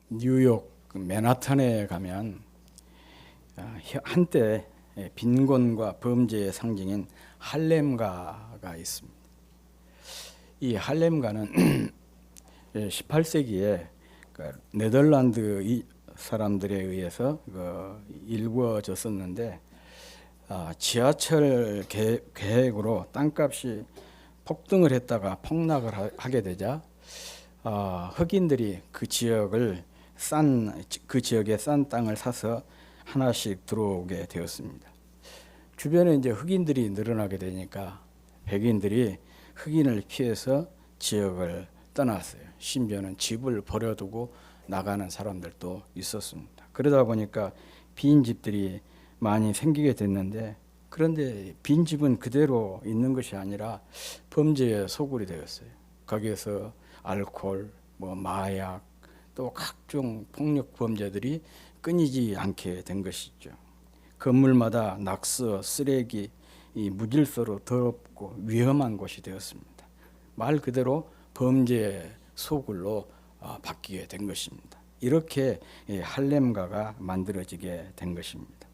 뉴욕 맨하탄에 가면 한때 빈곤과 범죄의 상징인 할렘가가 있습니다. 이 할렘가는 18세기에 네덜란드 사람들에 의해서 일구어졌었는데 지하철 계획으로 땅값이 폭등을 했다가 폭락을 하게 되자 흑인들이 그 지역에 싼 땅을 사서 하나씩 들어오게 되었습니다. 주변에 이제 흑인들이 늘어나게 되니까 백인들이 흑인을 피해서 지역을 떠났어요. 심지어는 집을 버려두고 나가는 사람들도 있었습니다. 그러다 보니까 빈 집들이 많이 생기게 됐는데, 그런데 빈 집은 그대로 있는 것이 아니라 범죄의 소굴이 되었어요. 거기에서 알코올, 마약, 또 각종 폭력 범죄들이 끊이지 않게 된 것이죠. 건물마다 낙서, 쓰레기, 이 무질서로 더럽고 위험한 곳이 되었습니다. 말 그대로 범죄의 소굴로 바뀌게 된 것입니다. 이렇게 할렘가가 만들어지게 된 것입니다.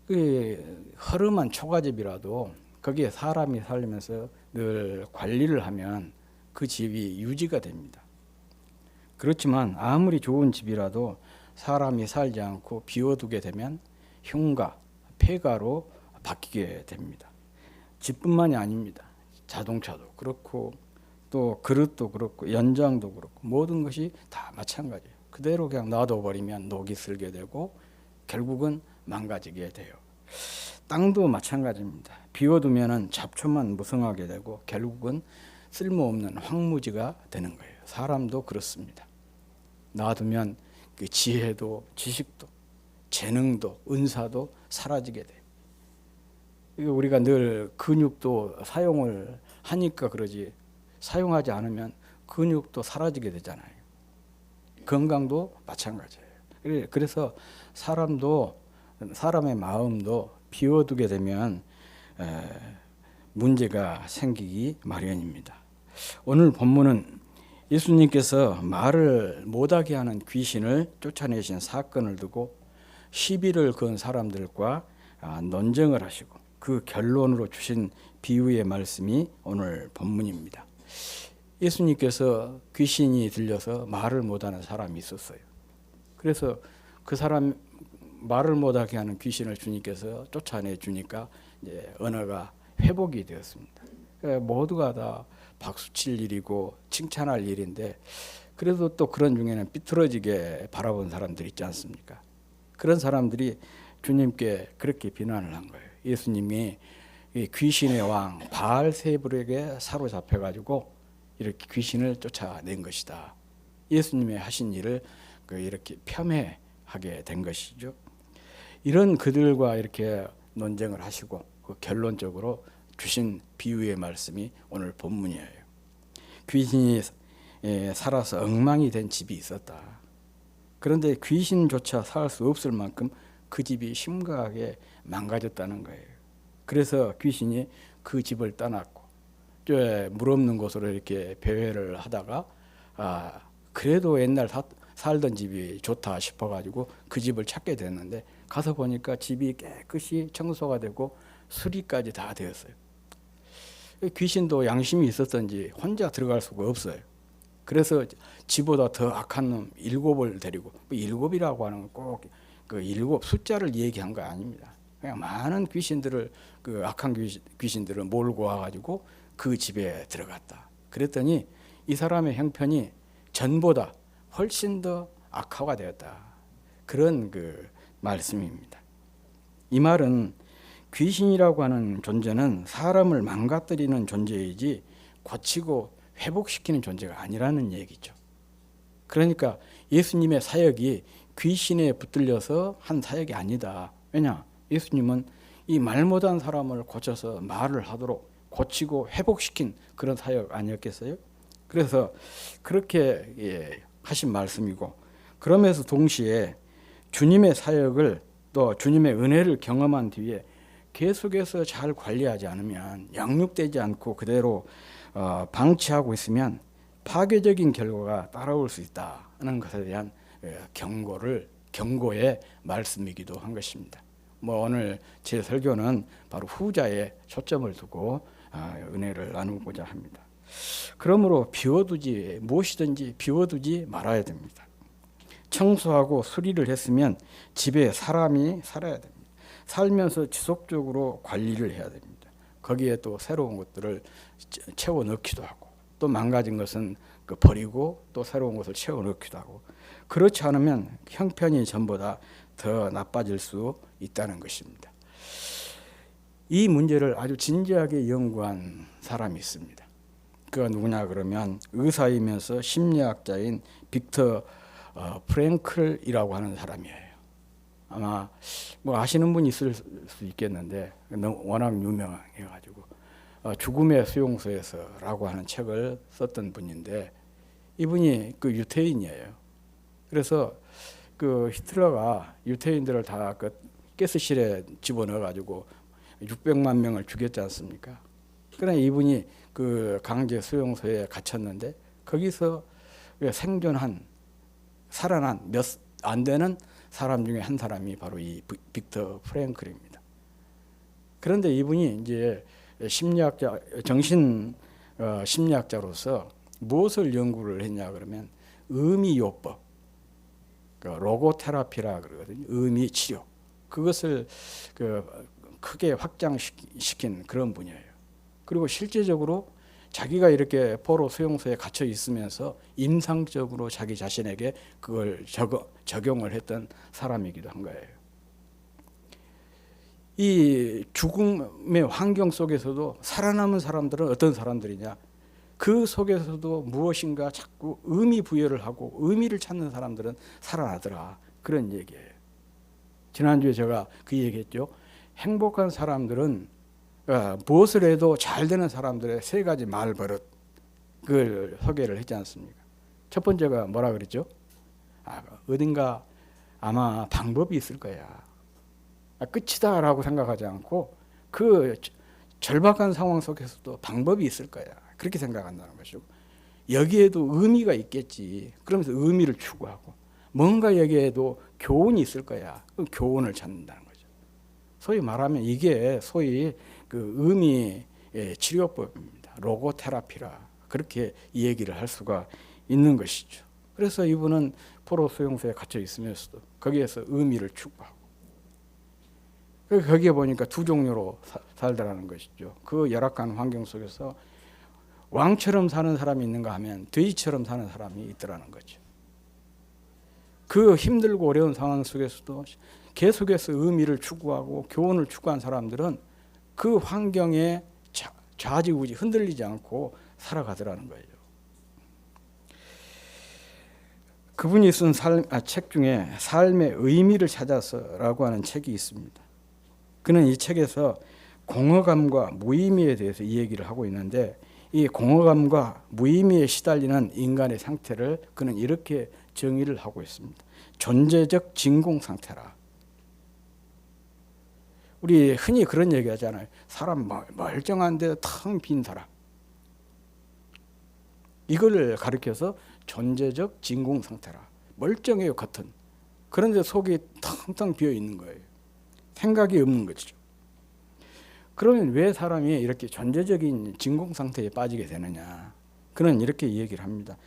그 허름한 초가집이라도 거기에 사람이 살면서 늘 관리를 하면 그 집이 유지가 됩니다. 그렇지만 아무리 좋은 집이라도 사람이 살지 않고 비워두게 되면 흉가, 폐가로 바뀌게 됩니다. 집뿐만이 아닙니다. 자동차도 그렇고 또 그릇도 그렇고 연장도 그렇고 모든 것이 다 마찬가지예요. 그대로 그냥 놔둬버리면 녹이 슬게 되고 결국은 망가지게 돼요. 땅도 마찬가지입니다. 비워두면 잡초만 무성하게 되고 결국은 쓸모없는 황무지가 되는 거예요. 사람도 그렇습니다. 놔두면 그 지혜도 지식도 재능도 은사도 사라지게 돼요. 우리가 늘 근육도 사용을 하니까 그러지, 사용하지 않으면 근육도 사라지게 되잖아요. 건강도 마찬가지예요. 그래서 사람의 마음도 비워두게 되면 문제가 생기기 마련입니다. 오늘 본문은 예수님께서 말을 못하게 하는 귀신을 쫓아내신 사건을 두고 시비를 건 사람들과 논쟁을 하시고 그 결론으로 주신 비유의 말씀이 오늘 본문입니다. 예수님께서 귀신이 들려서 말을 못하는 사람이 있었어요. 그래서 그 사람 말을 못하게 하는 귀신을 주님께서 쫓아내 주니까 이제 언어가 회복이 되었습니다. 모두가 다 박수칠 일이고 칭찬할 일인데, 그래도 또 그런 중에는 삐뚤어지게 바라본 사람들이 있지 않습니까? 그런 사람들이 주님께 그렇게 비난을 한 거예요. 예수님이 귀신의 왕 바알세불에게 사로잡혀가지고 이렇게 귀신을 쫓아낸 것이다. 예수님의 하신 일을 이렇게 폄훼하게 된 것이죠. 이런 그들과 이렇게 논쟁을 하시고 결론적으로 주신 비유의 말씀이 오늘 본문이에요. 귀신이 살아서 엉망이 된 집이 있었다. 그런데 귀신조차 살 수 없을 만큼 그 집이 심각하게 망가졌다는 거예요. 그래서 귀신이 그 집을 떠났고 물 없는 곳으로 이렇게 배회를 하다가 그래도 옛날 살던 집이 좋다 싶어가지고 그 집을 찾게 됐는데 가서 보니까 집이 깨끗이 청소가 되고 수리까지 다 되었어요. 귀신도 양심이 있었던지 혼자 들어갈 수가 없어요. 그래서 지보다 더 악한 놈 7을 데리고, 7이라고 하는 건 꼭 그 7 숫자를 얘기한 거 아닙니다. 그냥 많은 귀신들을, 그 악한 귀신들을 몰고 와가지고 그 집에 들어갔다. 그랬더니 이 사람의 형편이 전보다 훨씬 더 악화가 되었다. 그런 그 말씀입니다. 이 말은 귀신이라고 하는 존재는 사람을 망가뜨리는 존재이지 고치고 회복시키는 존재가 아니라는 얘기죠. 그러니까 예수님의 사역이 귀신에 붙들려서 한 사역이 아니다. 왜냐? 예수님은 이 말 못한 사람을 고쳐서 말을 하도록 고치고 회복시킨 그런 사역 아니었겠어요? 그래서 그렇게 하신 말씀이고, 그러면서 동시에 주님의 사역을 또 주님의 은혜를 경험한 뒤에 계속해서 잘 관리하지 않으면, 양육되지 않고 그대로 방치하고 있으면 파괴적인 결과가 따라올 수 있다는 것에 대한 경고의 말씀이기도 한 것입니다. 오늘 제 설교는 바로 후자에 초점을 두고 은혜를 나누고자 합니다. 그러므로 무엇이든지 비워두지 말아야 됩니다. 청소하고 수리를 했으면 집에 사람이 살아야 됩니다. 살면서 지속적으로 관리를 해야 됩니다. 거기에 또 새로운 것들을 채워 넣기도 하고, 또 망가진 것은 버리고 또 새로운 것을 채워 넣기도 하고, 그렇지 않으면 형편이 전보다 더 나빠질 수 있다는 것입니다. 이 문제를 아주 진지하게 연구한 사람이 있습니다. 그가 누구냐 그러면 의사이면서 심리학자인 빅터 프랭클이라고 하는 사람이에요. 아마 아시는 분이 있을 수 있겠는데 워낙 유명해가지고 죽음의 수용소에서라고 하는 책을 썼던 분인데, 이분이 유태인이에요. 그래서 히틀러가 유태인들을 다 가스실에 집어넣어가지고 600만 명을 죽였지 않습니까? 그러나 이분이 강제 수용소에 갇혔는데 거기서 살아난 몇 안 되는 사람 중에 한 사람이 바로 이 빅터 프랭클입니다. 그런데 이분이 이제 심리학자로서 무엇을 연구를 했냐 그러면 의미요법, 로고테라피라 그러거든요. 의미 치료. 그것을 크게 확장시킨 그런 분야예요. 그리고 실제적으로 자기가 이렇게 포로 수용소에 갇혀 있으면서 임상적으로 자기 자신에게 그걸 적용을 했던 사람이기도 한 거예요. 이 죽음의 환경 속에서도 살아남은 사람들은 어떤 사람들이냐? 그 속에서도 무엇인가 자꾸 의미 부여를 하고 의미를 찾는 사람들은 살아나더라. 그런 얘기예요. 지난주에 제가 그 얘기했죠. 행복한 사람들은 무엇을 해도 잘 되는 사람들의 세 가지 말버릇, 그걸 소개를 했지 않습니까? 첫 번째가 뭐라 그랬죠? 어딘가 아마 방법이 있을 거야. 끝이다라고 생각하지 않고 절박한 상황 속에서도 방법이 있을 거야. 그렇게 생각한다는 것이고, 여기에도 의미가 있겠지. 그러면서 의미를 추구하고, 뭔가 여기에도 교훈이 있을 거야. 그 교훈을 찾는다는 거죠. 소위 말하면 이게 소위 의미의 치료법입니다. 로고테라피라 그렇게 이 얘기를 할 수가 있는 것이죠. 그래서 이분은 포로 수용소에 갇혀 있으면서도 거기에서 의미를 추구하고, 거기에 보니까 두 종류로 살더라는 것이죠. 그 열악한 환경 속에서 왕처럼 사는 사람이 있는가 하면 돼지처럼 사는 사람이 있더라는 거죠. 그 힘들고 어려운 상황 속에서도 계속해서 의미를 추구하고 교훈을 추구한 사람들은 그 환경에 좌지우지 흔들리지 않고 살아가더라는 거예요. 그분이 쓴 책 중에 삶의 의미를 찾아서라고 하는 책이 있습니다. 그는 이 책에서 공허감과 무의미에 대해서 이 얘기를 하고 있는데, 이 공허감과 무의미에 시달리는 인간의 상태를 그는 이렇게 정의를 하고 있습니다. 존재적 진공 상태라. 우리 흔히 그런 얘기 하잖아요. 사람 멀쩡한데 텅 빈 사람. 이걸 가리켜서 존재적 진공 상태라. 멀쩡해요, 겉은. 그런데 속이 텅텅 비어 있는 거예요. 생각이 없는 거죠. 그러면 왜 사람이 이렇게 존재적인 진공 상태에 빠지게 되느냐? 그는 이렇게 얘기를 합니다.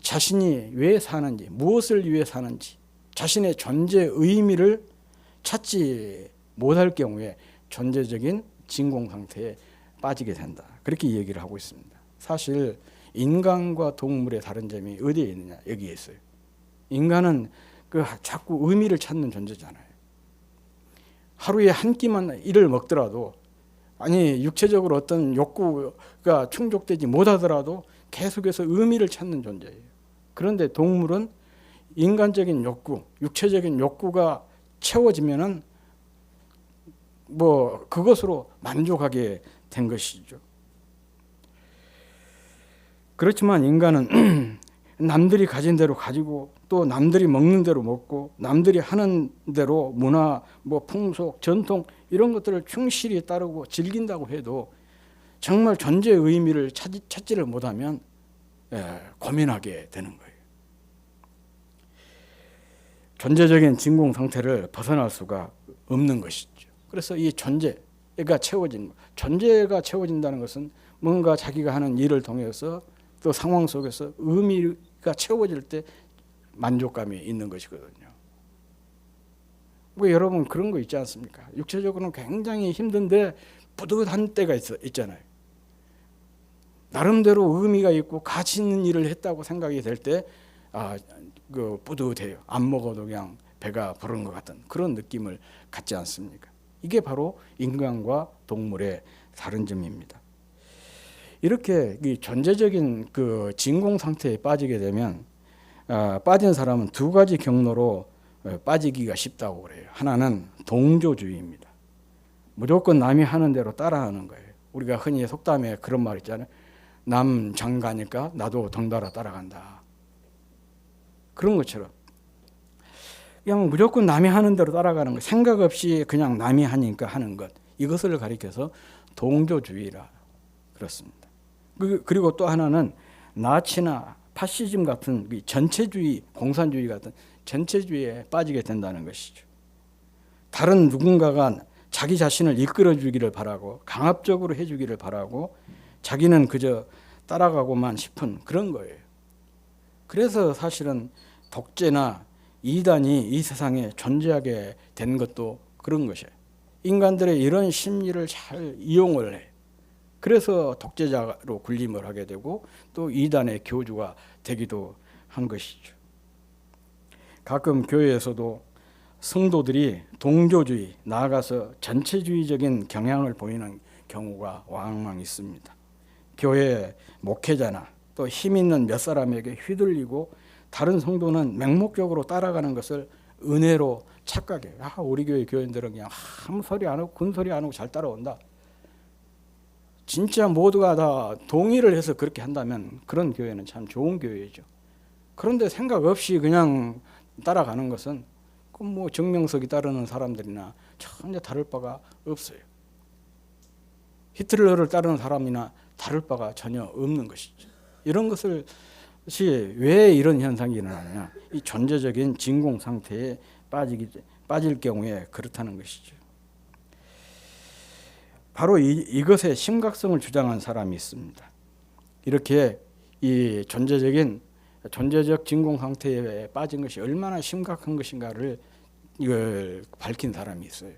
자신이 왜 사는지, 무엇을 위해 사는지, 자신의 존재 의미를 찾지 못할 경우에 존재적인 진공 상태에 빠지게 된다. 그렇게 얘기를 하고 있습니다. 사실 인간과 동물의 다른 점이 어디에 있느냐? 여기에 있어요. 인간은 자꾸 의미를 찾는 존재잖아요. 하루에 한 끼만 이를 먹더라도, 아니 육체적으로 어떤 욕구가 충족되지 못하더라도 계속해서 의미를 찾는 존재예요. 그런데 동물은 인간적인 욕구, 육체적인 욕구가 채워지면은 그것으로 만족하게 된 것이죠. 그렇지만 인간은 남들이 가진 대로 가지고, 또 남들이 먹는 대로 먹고, 남들이 하는 대로 문화, 풍속, 전통 이런 것들을 충실히 따르고 즐긴다고 해도 정말 존재의 의미를 찾지를 못하면 고민하게 되는 거예요. 존재적인 진공 상태를 벗어날 수가 없는 것이죠. 그래서 이 존재가 채워진다는 것은 뭔가 자기가 하는 일을 통해서 또 상황 속에서 의미가 채워질 때 만족감이 있는 것이거든요. 뭐 여러분 그런 거 있지 않습니까? 육체적으로는 굉장히 힘든데 뿌듯한 때가 있잖아요. 나름대로 의미가 있고 가치 있는 일을 했다고 생각이 될 때 뿌듯해요. 안 먹어도 그냥 배가 부른 것 같은 그런 느낌을 갖지 않습니까? 이게 바로 인간과 동물의 다른 점입니다. 이렇게 이 존재적인 그 진공 상태에 빠지게 되면 빠진 사람은 두 가지 경로로 빠지기가 쉽다고 그래요. 하나는 동조주의입니다. 무조건 남이 하는 대로 따라하는 거예요. 우리가 흔히 속담에 그런 말 있잖아요. 남 장가니까 나도 덩달아 따라간다. 그런 것처럼 그냥 무조건 남이 하는 대로 따라가는 것, 생각 없이 그냥 남이 하니까 하는 것, 이것을 가리켜서 동조주의라 그렇습니다. 그리고 또 하나는 나치나 파시즘 같은 전체주의, 공산주의 같은 전체주의에 빠지게 된다는 것이죠. 다른 누군가가 자기 자신을 이끌어주기를 바라고 강압적으로 해주기를 바라고 자기는 그저 따라가고만 싶은 그런 거예요. 그래서 사실은 독재나 이단이 이 세상에 존재하게 된 것도 그런 것이에요. 인간들의 이런 심리를 잘 이용을 해요. 그래서 독재자로 군림을 하게 되고 또 이단의 교주가 되기도 한 것이죠. 가끔 교회에서도 성도들이 동조주의, 나아가서 전체주의적인 경향을 보이는 경우가 왕왕 있습니다. 교회 목회자나 또 힘 있는 몇 사람에게 휘둘리고 다른 성도는 맹목적으로 따라가는 것을 은혜로 착각해요. 우리 교회 교인들은 그냥 아무 소리 안 하고 군 소리 안 하고 잘 따라온다. 진짜 모두가 다 동의를 해서 그렇게 한다면 그런 교회는 참 좋은 교회죠. 그런데 생각 없이 그냥 따라가는 것은 뭐 정명석이 따르는 사람들이나 전혀 다를 바가 없어요. 히틀러를 따르는 사람이나 다를 바가 전혀 없는 것이죠. 이런 것이 왜 이런 현상이 일어나느냐? 이 존재적인 진공 상태에 빠질 경우에 그렇다는 것이죠. 바로 이것의 심각성을 주장한 사람이 있습니다. 이렇게 이 존재적 진공 상태에 빠진 것이 얼마나 심각한 것인가를 이걸 밝힌 사람이 있어요.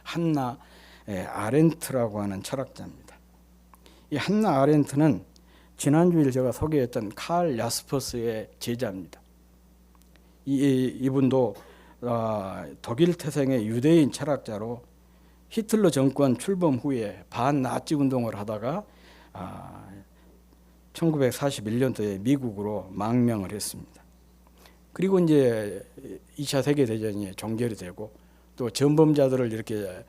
한나 아렌트라고 하는 철학자입니다. 이 한나 아렌트는 지난주에 제가 소개했던 칼 야스퍼스의 제자입니다. 이분도 독일 태생의 유대인 철학자로 히틀러 정권 출범 후에 반나치 운동을 하다가 1941년도에 미국으로 망명을 했습니다. 그리고 이제 2차 세계대전이 종결이 되고 또 전범자들을 이렇게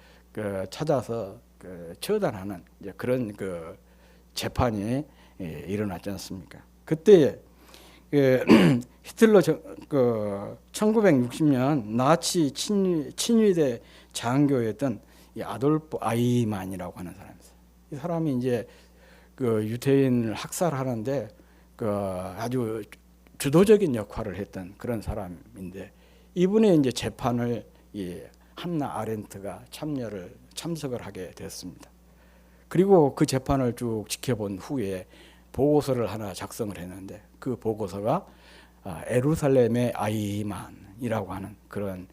찾아서 처단하는 이제 그런 재판이 일어났지 않습니까? 그때 히틀러 1960년 나치 친위대 장교였던 이 아돌프 아이만이라고 하는 사람이었어요. 이 사람이 이제 유대인을 학살하는데 아주 주도적인 역할을 했던 그런 사람인데 이분의 이제 재판을 이 한나 아렌트가 참석을 하게 됐습니다. 그리고 그 재판을 쭉 지켜본 후에 보고서를 하나 작성을 했는데 그 보고서가 에루살렘의 아이만이라고 하는 그런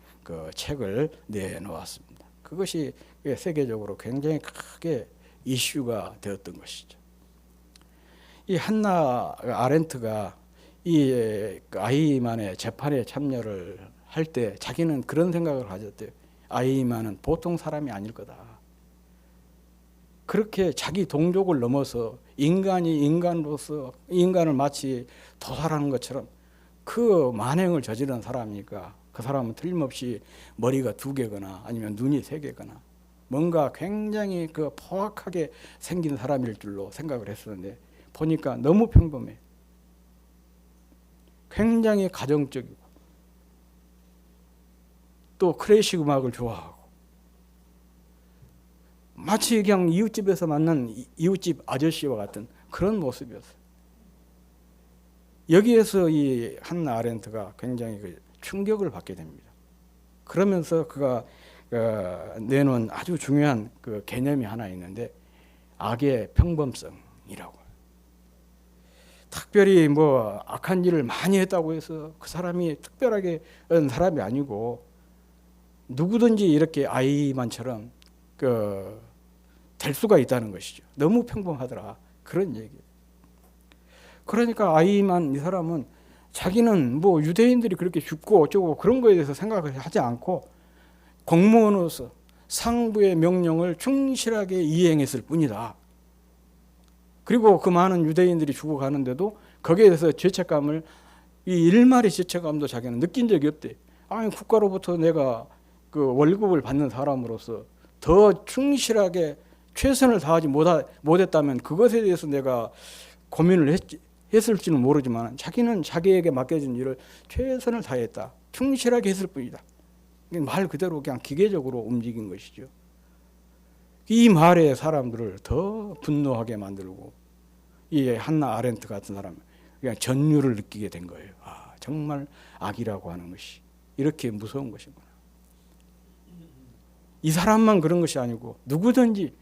책을 내놓았습니다. 그것이 세계적으로 굉장히 크게 이슈가 되었던 것이죠. 이 한나 아렌트가 이 아이만의 재판에 참여를 할 때 자기는 그런 생각을 가졌대요. 아이만은 보통 사람이 아닐 거다. 그렇게 자기 동족을 넘어서 인간이 인간으로서 인간을 마치 도살하는 것처럼 그 만행을 저지른 사람이니까 그 사람은 틀림없이 머리가 2개거나 아니면 눈이 3개거나 뭔가 굉장히 포악하게 생긴 사람일 줄로 생각을 했었는데 보니까 너무 평범해. 굉장히 가정적이고 또 클래식 음악을 좋아하고 마치 그냥 이웃집에서 만난 이웃집 아저씨와 같은 그런 모습이었어요. 여기에서 이 한나 아렌트가 굉장히 그 충격을 받게 됩니다. 그러면서 그가 내놓은 아주 중요한 그 개념이 하나 있는데 악의 평범성이라고. 특별히 뭐 악한 일을 많이 했다고 해서 그 사람이 특별하게 한 사람이 아니고 누구든지 이렇게 아이만처럼 될 수가 있다는 것이죠. 너무 평범하더라. 그런 얘기. 그러니까 아이만 이 사람은 자기는 뭐 유대인들이 그렇게 죽고 어쩌고 그런 거에 대해서 생각을 하지 않고 공무원으로서 상부의 명령을 충실하게 이행했을 뿐이다. 그리고 그 많은 유대인들이 죽어가는데도 거기에 대해서 죄책감을 이 일말의 죄책감도 자기는 느낀 적이 없대. 아니 국가로부터 내가 그 월급을 받는 사람으로서 더 충실하게 최선을 다하지 못했다면 그것에 대해서 내가 고민을 했을지는 모르지만 자기는 자기에게 맡겨진 일을 최선을 다했다. 충실하게 했을 뿐이다. 말 그대로 그냥 기계적으로 움직인 것이죠. 이 말에 사람들을 더 분노하게 만들고 이 한나 아렌트 같은 사람은 그냥 전율을 느끼게 된 거예요. 아, 정말 악이라고 하는 것이 이렇게 무서운 것이구나. 이 사람만 그런 것이 아니고 누구든지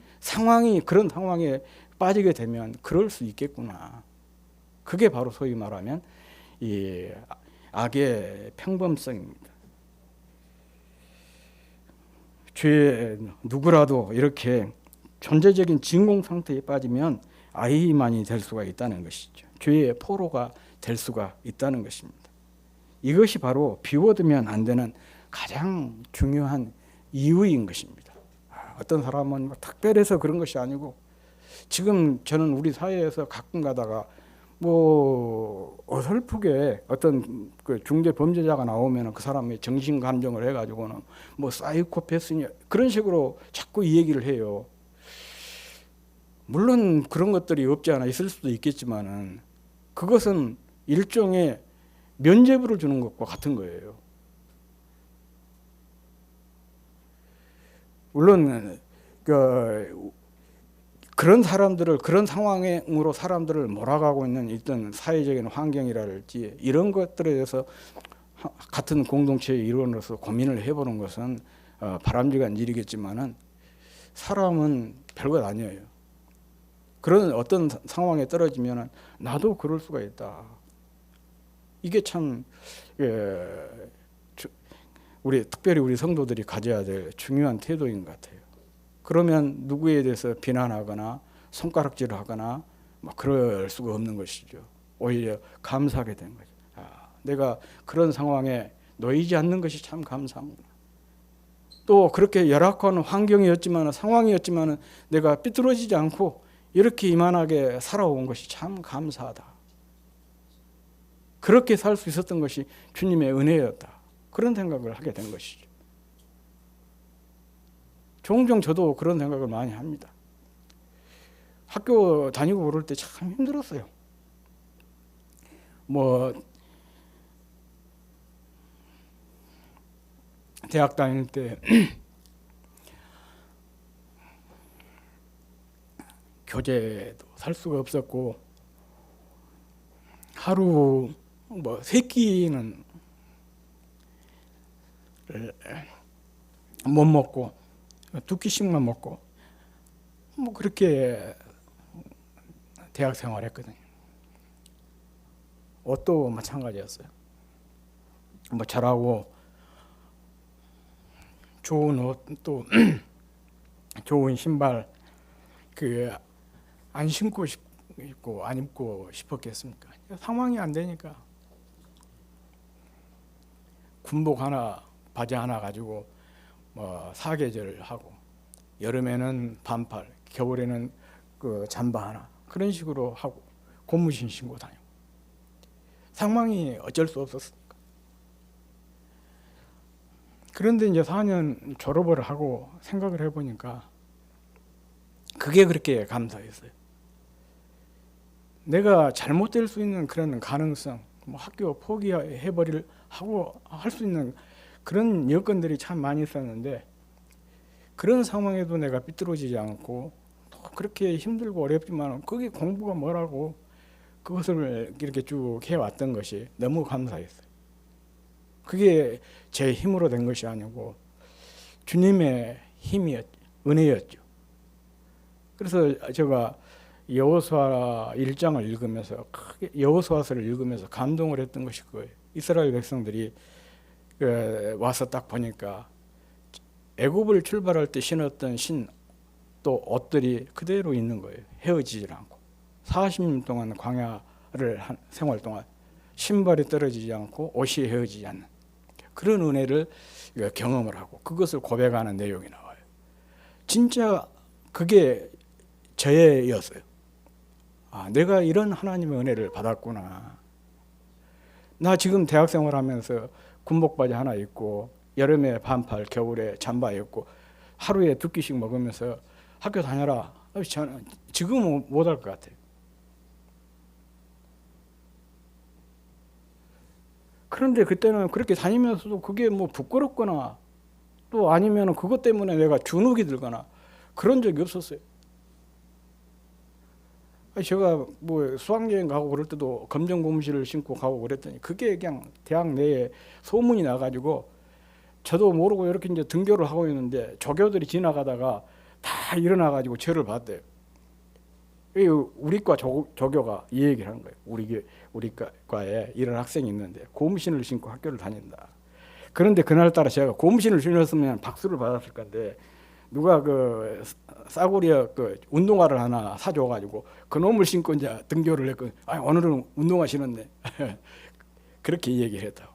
그런 상황에 빠지게 되면 그럴 수 있겠구나. 그게 바로 소위 말하면 이 악의 평범성입니다. 죄 누구라도 이렇게 존재적인 진공 상태에 빠지면 아이만이 될 수가 있다는 것이죠. 죄의 포로가 될 수가 있다는 것입니다. 이것이 바로 비워두면 안 되는 가장 중요한 이유인 것입니다. 어떤 사람은 특별해서 그런 것이 아니고 지금 저는 우리 사회에서 가끔 가다가 뭐 어설프게 어떤 그 중대 범죄자가 나오면 그 사람의 정신 감정을 해가지고는 뭐 사이코패스냐 그런 식으로 자꾸 이 얘기를 해요. 물론 그런 것들이 없지 않아 있을 수도 있겠지만은 그것은 일종의 면죄부를 주는 것과 같은 거예요. 물론 그런 사람들을 그런 상황으로 사람들을 몰아가고 있는 어떤 사회적인 환경이랄지 이런 것들에 대해서 같은 공동체의 일원으로서 고민을 해보는 것은 바람직한 일이겠지만은 사람은 별것 아니에요. 그런 어떤 상황에 떨어지면은 나도 그럴 수가 있다. 이게 참 특별히 우리 성도들이 가져야 될 중요한 태도인 것 같아요. 그러면 누구에 대해서 비난하거나 손가락질을 하거나 뭐 그럴 수가 없는 것이죠. 오히려 감사하게 된 거죠. 내가 그런 상황에 놓이지 않는 것이 참 감사합니다. 또 그렇게 열악한 환경이었지만 상황이었지만 내가 삐뚤어지지 않고 이렇게 이만하게 살아온 것이 참 감사하다. 그렇게 살 수 있었던 것이 주님의 은혜였다. 그런 생각을 하게 된 것이죠. 종종 저도 그런 생각을 많이 합니다. 학교 다니고 그럴 때 참 힘들었어요. 뭐 대학 다닐 때 교재도 살 수가 없었고 하루 뭐 3끼는 못 먹고 2끼씩만 먹고 뭐 그렇게 대학 생활했거든요. 옷도 마찬가지였어요. 뭐 잘하고 좋은 옷도 좋은 신발 안 신고 싶고 안 입고 싶었겠습니까? 상황이 안 되니까 군복 하나 바지 하나 가지고 뭐 사계절 하고 여름에는 반팔, 겨울에는 그 잠바 하나 그런 식으로 하고 고무신 신고 다니고 상황이 어쩔 수 없었으니까. 그런데 이제 4년 졸업을 하고 생각을 해보니까 그게 그렇게 감사했어요. 내가 잘못될 수 있는 그런 가능성, 뭐 학교 포기해버릴 하고 할 수 있는 그런 여건들이 참 많이 있었는데 그런 상황에도 내가 삐뚤어지지 않고 또 그렇게 힘들고 어렵지만 그게 공부가 뭐라고 그것을 이렇게 쭉 해왔던 것이 너무 감사했어요. 그게 제 힘으로 된 것이 아니고 주님의 힘이었죠. 은혜였죠. 그래서 제가 여호수아 1장을 읽으면서 크게 여호수아서를 읽으면서 감동을 했던 것이 그거예요. 이스라엘 백성들이 와서 딱 보니까 애굽을 출발할 때 신었던 또 옷들이 그대로 있는 거예요. 헤어지질 않고 40년 동안 광야를 한 생활 동안 신발이 떨어지지 않고 옷이 헤어지지 않는 그런 은혜를 경험을 하고 그것을 고백하는 내용이 나와요. 진짜 그게 저예였어요. 내가 이런 하나님의 은혜를 받았구나. 나 지금 대학생활 하면서 군복바지 하나 입고 여름에 반팔, 겨울에 잠바 입고 하루에 2끼씩 먹으면서 학교 다녀라. 저는 지금은 못할 것 같아요. 그런데 그때는 그렇게 다니면서도 그게 뭐 부끄럽거나 또 아니면 그것 때문에 내가 주눅이 들거나 그런 적이 없었어요. 제가 뭐 수학여행 가고 그럴 때도 검정 고무신을 신고 가고 그랬더니 그게 그냥 대학 내에 소문이 나가지고 저도 모르고 이렇게 이제 등교를 하고 있는데 조교들이 지나가다가 다 일어나가지고 저를 봤대요. 우리과 조교가 이 얘기를 하는 거예요. 우리과에 이런 학생이 있는데 고무신을 신고 학교를 다닌다. 그런데 그날따라 제가 고무신을 신었으면 박수를 받았을 건데 누가 그 싸구려 그 운동화를 하나 사줘가지고 그 놈을 신고 이제 등교를 했고, 오늘은 운동화 신었네. 그렇게 얘기를 했다고.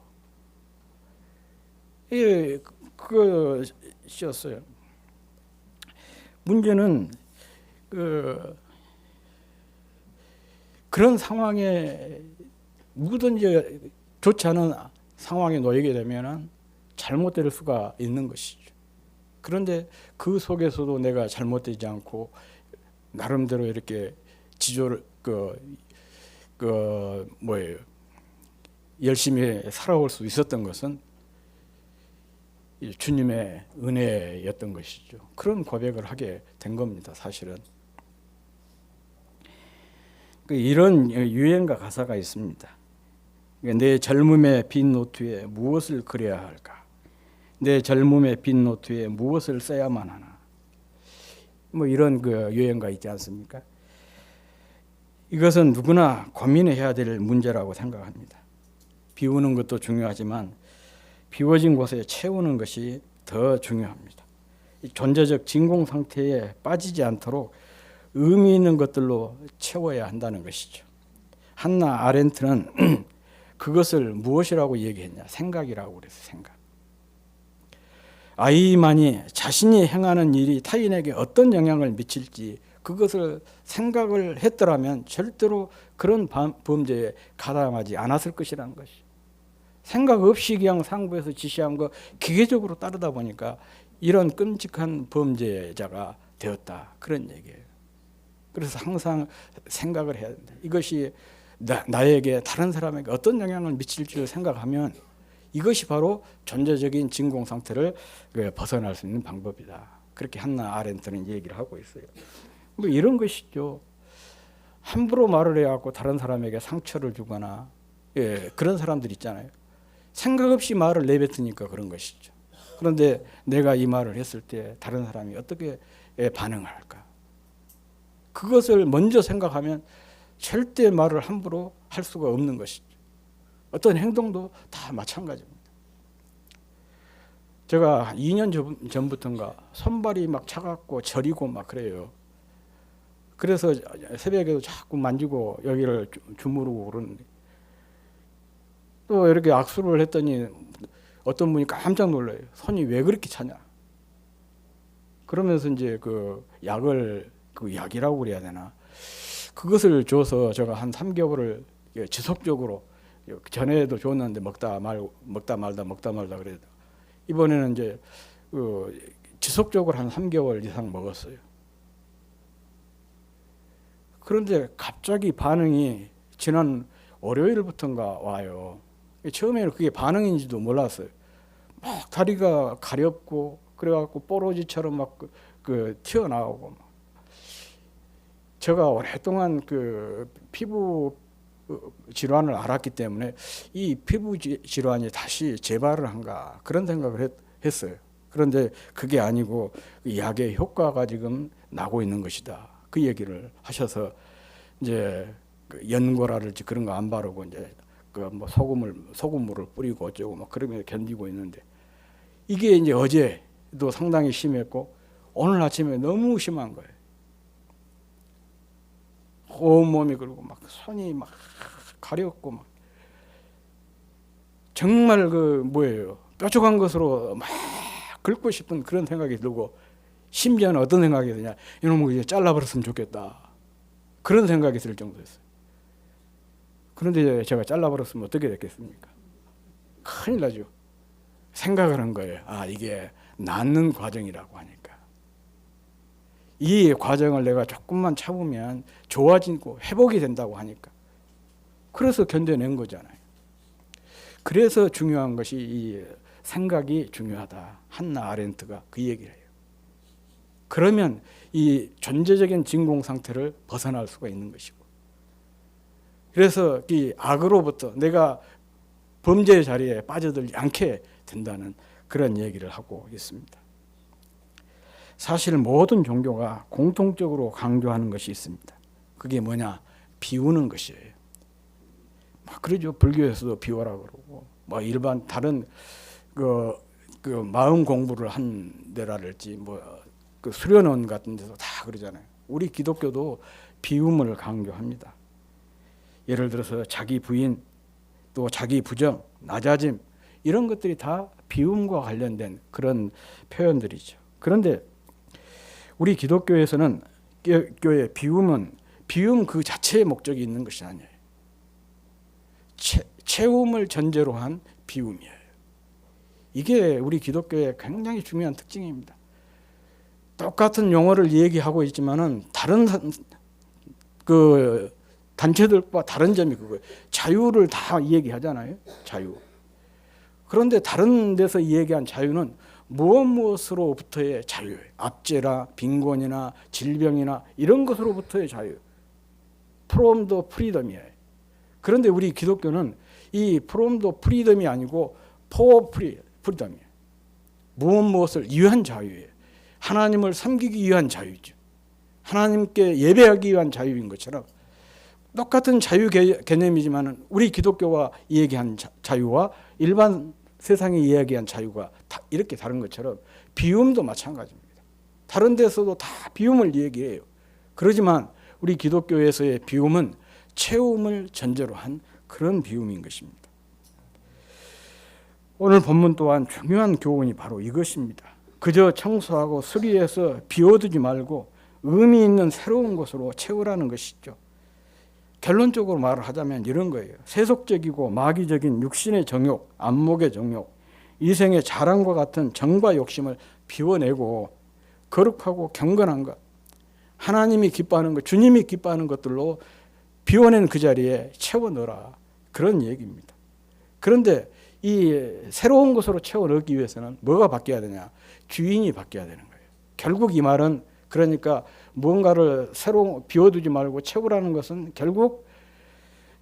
예, 그것이었어요. 문제는 그런 상황에 누구든지 좋지 않은 상황에 놓이게 되면은 잘못될 수가 있는 것이죠. 그런데 그 속에서도 내가 잘못되지 않고 나름대로 이렇게 지조를 열심히 살아올 수 있었던 것은 주님의 은혜였던 것이죠. 그런 고백을 하게 된 겁니다. 사실은 이런 유행가 가사가 있습니다. 내 젊음의 빈 노트에 무엇을 그려야 할까? 내 젊음의 빈 노트에 무엇을 써야만 하나? 뭐 이런 유행가 있지 않습니까? 이것은 누구나 고민해야 될 문제라고 생각합니다. 비우는 것도 중요하지만 비워진 곳에 채우는 것이 더 중요합니다. 존재적 진공 상태에 빠지지 않도록 의미 있는 것들로 채워야 한다는 것이죠. 한나 아렌트는 그것을 무엇이라고 얘기했냐? 생각이라고 그랬어요. 생각. 아이만이 자신이 행하는 일이 타인에게 어떤 영향을 미칠지 그것을 생각을 했더라면 절대로 그런 범죄에 가담하지 않았을 것이라는 것이죠. 생각 없이 그냥 상부에서 지시한 거 기계적으로 따르다 보니까 이런 끔찍한 범죄자가 되었다. 그런 얘기예요. 그래서 항상 생각을 해야 된다. 이것이 나에게 다른 사람에게 어떤 영향을 미칠지를 생각하면 이것이 바로 존재적인 진공 상태를 벗어날 수 있는 방법이다. 그렇게 한나 아렌트는 얘기를 하고 있어요. 뭐 이런 것이죠. 함부로 말을 해갖고 다른 사람에게 상처를 주거나 그런 사람들 있잖아요. 생각 없이 말을 내뱉으니까 그런 것이죠. 그런데 내가 이 말을 했을 때 다른 사람이 어떻게 반응을 할까? 그것을 먼저 생각하면 절대 말을 함부로 할 수가 없는 것이죠. 어떤 행동도 다 마찬가지입니다. 제가 2년 전부터인가 손발이 막 차갑고 저리고 막 그래요. 그래서 새벽에도 자꾸 만지고 여기를 주무르고 그러는데 또 이렇게 악수를 했더니 어떤 분이 깜짝 놀라요. 손이 왜 그렇게 차냐? 그러면서 이제 약이라고 그래야 되나? 그것을 줘서 제가 한 3개월을 지속적으로 전에도 줬는데 먹다 말다 그래도 이번에는 이제 지속적으로 한 3개월 이상 먹었어요. 그런데 갑자기 반응이 지난 월요일부터인가 와요. 처음에는 그게 반응인지도 몰랐어요. 막 다리가 가렵고 그래갖고 뽀로지처럼 막 튀어나오고 제가 오랫동안 피부 질환을 알았기 때문에 이 피부 질환이 다시 재발을 한가 그런 생각을 했어요. 그런데 그게 아니고 약의 효과가 지금 나고 있는 것이다. 그 얘기를 하셔서 이제 연고라든지 그런 거 안 바르고 이제 그 뭐 소금물을 뿌리고 어쩌고 막 그러면서 견디고 있는데 이게 이제 어제도 상당히 심했고 오늘 아침에 너무 심한 거예요. 온몸이 그리고 막 손이 막 가렵고 막 정말 그 뭐예요? 뾰족한 것으로 막 긁고 싶은 그런 생각이 들고 심지어는 어떤 생각이 드냐? 이놈을 이제 잘라버렸으면 좋겠다. 그런 생각이 들 정도였어요. 그런데 제가 잘라버렸으면 어떻게 됐겠습니까? 큰일 나죠. 생각을 한 거예요. 아, 이게 낫는 과정이라고 하니까. 이 과정을 내가 조금만 참으면 좋아지고 회복이 된다고 하니까. 그래서 견뎌낸 거잖아요. 그래서 중요한 것이 이 생각이 중요하다. 한나 아렌트가 그 얘기를 해요. 그러면 이 존재적인 진공 상태를 벗어날 수가 있는 것이고. 그래서 이 악으로부터 내가 범죄의 자리에 빠져들지 않게 된다는 그런 얘기를 하고 있습니다. 사실 모든 종교가 공통적으로 강조하는 것이 있습니다. 그게 뭐냐? 비우는 것이에요. 막 그러죠. 불교에서도 비워라 그러고, 뭐 일반 다른 그 마음 공부를 한 데라랄지 뭐 그 수련원 같은 데서 다 그러잖아요. 우리 기독교도 비움을 강조합니다. 예를 들어서 자기 부인, 또 자기 부정, 낮아짐 이런 것들이 다 비움과 관련된 그런 표현들이죠. 그런데 우리 기독교에서는 교회 비움 그 자체의 목적이 있는 것이 아니에요. 채움을 전제로 한 비움이에요. 이게 우리 기독교의 굉장히 중요한 특징입니다. 똑같은 용어를 얘기하고 있지만은 다른 그 단체들과 다른 점이 그거예요. 자유를 다 얘기하잖아요. 자유. 그런데 다른 데서 얘기한 자유는 무엇으로부터의 자유예요. 압제나 빈곤이나 질병이나 이런 것으로부터의 자유. From the freedom이에요. 그런데 우리 기독교는 이 from the freedom이 아니고 for freedom이에요. 무엇을 위한 자유예요. 하나님을 섬기기 위한 자유죠. 하나님께 예배하기 위한 자유인 것처럼 똑같은 자유 개념이지만 우리 기독교가 얘기한 자유와 일반 세상이 이야기한 자유가 다 이렇게 다른 것처럼 비움도 마찬가지입니다. 다른 데서도 다 비움을 얘기해요. 그러지만 우리 기독교에서의 비움은 채움을 전제로 한 그런 비움인 것입니다. 오늘 본문 또한 중요한 교훈이 바로 이것입니다. 그저 청소하고 수리해서 비워두지 말고 의미 있는 새로운 것으로 채우라는 것이죠. 결론적으로 말을 하자면 이런 거예요. 세속적이고 마귀적인 육신의 정욕, 안목의 정욕, 이생의 자랑과 같은 정과 욕심을 비워내고 거룩하고 경건한 것, 하나님이 기뻐하는 것, 주님이 기뻐하는 것들로 비워낸 그 자리에 채워 넣어라. 그런 얘기입니다. 그런데 이 새로운 것으로 채워 넣기 위해서는 뭐가 바뀌어야 되냐? 주인이 바뀌어야 되는 거예요. 결국 이 말은 그러니까 뭔가를 새로 비워두지 말고 채우라는 것은 결국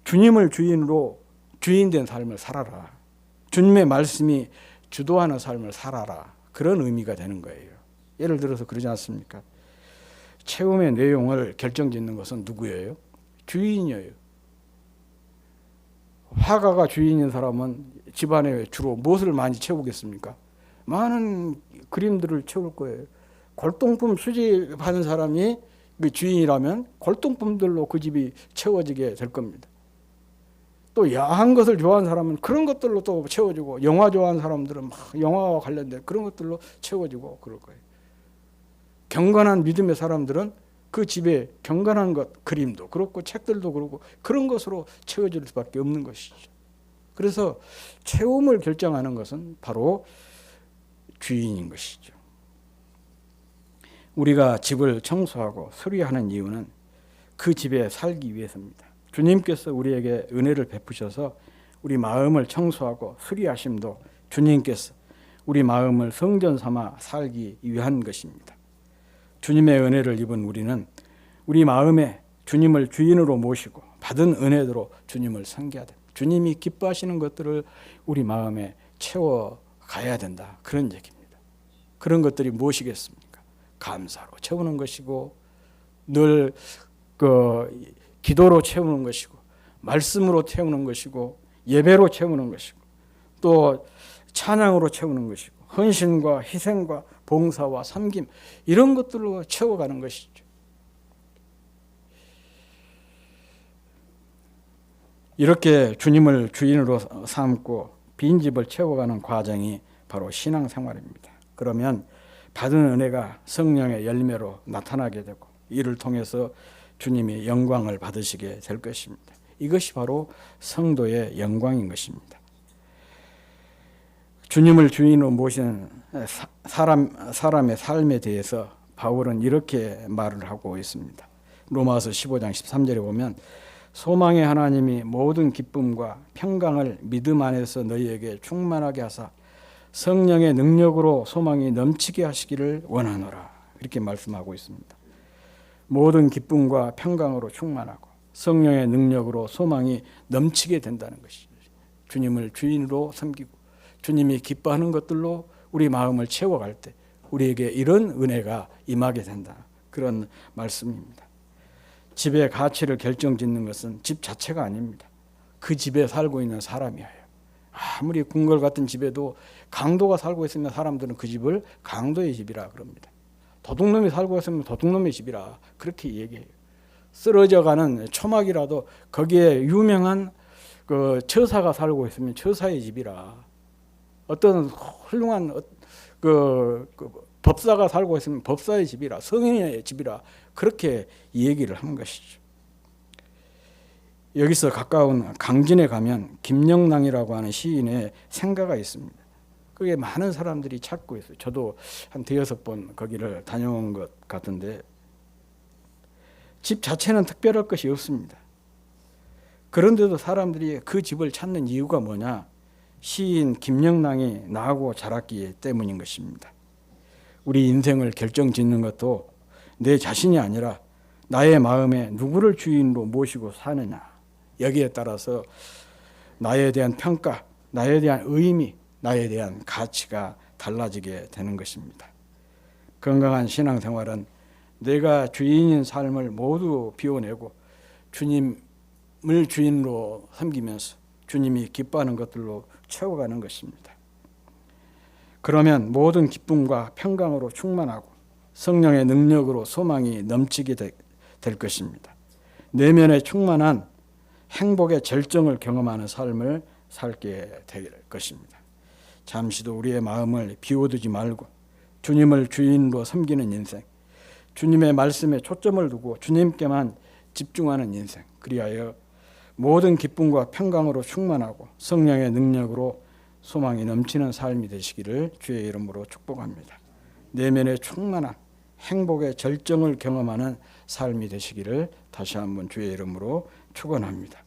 주님을 주인으로 주인된 삶을 살아라. 주님의 말씀이 주도하는 삶을 살아라. 그런 의미가 되는 거예요. 예를 들어서 그러지 않습니까? 채움의 내용을 결정짓는 것은 누구예요? 주인이에요. 화가가 주인인 사람은 집안에 주로 무엇을 많이 채우겠습니까? 많은 그림들을 채울 거예요. 골동품 수집하는 사람이 그 주인이라면 골동품들로 그 집이 채워지게 될 겁니다. 또 야한 것을 좋아하는 사람은 그런 것들로 또 채워지고, 영화 좋아하는 사람들은 막 영화와 관련된 그런 것들로 채워지고 그럴 거예요. 경건한 믿음의 사람들은 그 집에 경건한 것, 그림도 그렇고 책들도 그렇고 그런 것으로 채워질 수밖에 없는 것이죠. 그래서 채움을 결정하는 것은 바로 주인인 것이죠. 우리가 집을 청소하고 수리하는 이유는 그 집에 살기 위해서입니다. 주님께서 우리에게 은혜를 베푸셔서 우리 마음을 청소하고 수리하심도 주님께서 우리 마음을 성전 삼아 살기 위한 것입니다. 주님의 은혜를 입은 우리는 우리 마음에 주님을 주인으로 모시고 받은 은혜대로 주님을 섬겨야 됩니다. 주님이 기뻐하시는 것들을 우리 마음에 채워가야 된다. 그런 얘기입니다. 그런 것들이 무엇이겠습니까? 감사로 채우는 것이고 늘 기도로 채우는 것이고 말씀으로 채우는 것이고 예배로 채우는 것이고 또 찬양으로 채우는 것이고 헌신과 희생과 봉사와 섬김 이런 것들로 채워가는 것이죠. 이렇게 주님을 주인으로 삼고 빈집을 채워가는 과정이 바로 신앙생활입니다. 그러면 받은 은혜가 성령의 열매로 나타나게 되고 이를 통해서 주님이 영광을 받으시게 될 것입니다. 이것이 바로 성도의 영광인 것입니다. 주님을 주인으로 모신 사람의 삶에 대해서 바울은 이렇게 말을 하고 있습니다. 로마서 15장 13절에 보면 소망의 하나님이 모든 기쁨과 평강을 믿음 안에서 너희에게 충만하게 하사 성령의 능력으로 소망이 넘치게 하시기를 원하노라. 이렇게 말씀하고 있습니다. 모든 기쁨과 평강으로 충만하고 성령의 능력으로 소망이 넘치게 된다는 것이죠. 주님을 주인으로 섬기고 주님이 기뻐하는 것들로 우리 마음을 채워갈 때 우리에게 이런 은혜가 임하게 된다. 그런 말씀입니다. 집의 가치를 결정짓는 것은 집 자체가 아닙니다. 그 집에 살고 있는 사람이에요. 아무리 궁궐 같은 집에도 강도가 살고 있으면 사람들은 그 집을 강도의 집이라 그럽니다. 도둑놈이 살고 있으면 도둑놈의 집이라 그렇게 얘기해요. 쓰러져가는 초막이라도 거기에 유명한 그 처사가 살고 있으면 처사의 집이라, 어떤 훌륭한 법사가 살고 있으면 법사의 집이라, 성인의 집이라 그렇게 얘기를 한 것이죠. 여기서 가까운 강진에 가면 김영랑이라고 하는 시인의 생가가 있습니다. 그게 많은 사람들이 찾고 있어요. 저도 한 5-6번 거기를 다녀온 것 같은데 집 자체는 특별할 것이 없습니다. 그런데도 사람들이 그 집을 찾는 이유가 뭐냐? 시인 김영랑이 나하고 자랐기 때문인 것입니다. 우리 인생을 결정짓는 것도 내 자신이 아니라 나의 마음에 누구를 주인으로 모시고 사느냐, 여기에 따라서 나에 대한 평가, 나에 대한 의미, 나에 대한 가치가 달라지게 되는 것입니다. 건강한 신앙생활은 내가 주인인 삶을 모두 비워내고 주님을 주인으로 섬기면서 주님이 기뻐하는 것들로 채워가는 것입니다. 그러면 모든 기쁨과 평강으로 충만하고 성령의 능력으로 소망이 넘치게 될 것입니다. 내면에 충만한 행복의 절정을 경험하는 삶을 살게 될 것입니다. 잠시도 우리의 마음을 비워두지 말고 주님을 주인으로 섬기는 인생, 주님의 말씀에 초점을 두고 주님께만 집중하는 인생, 그리하여 모든 기쁨과 평강으로 충만하고 성령의 능력으로 소망이 넘치는 삶이 되시기를 주의 이름으로 축복합니다. 내면에 충만한 행복의 절정을 경험하는 삶이 되시기를 다시 한번 주의 이름으로 축원합니다.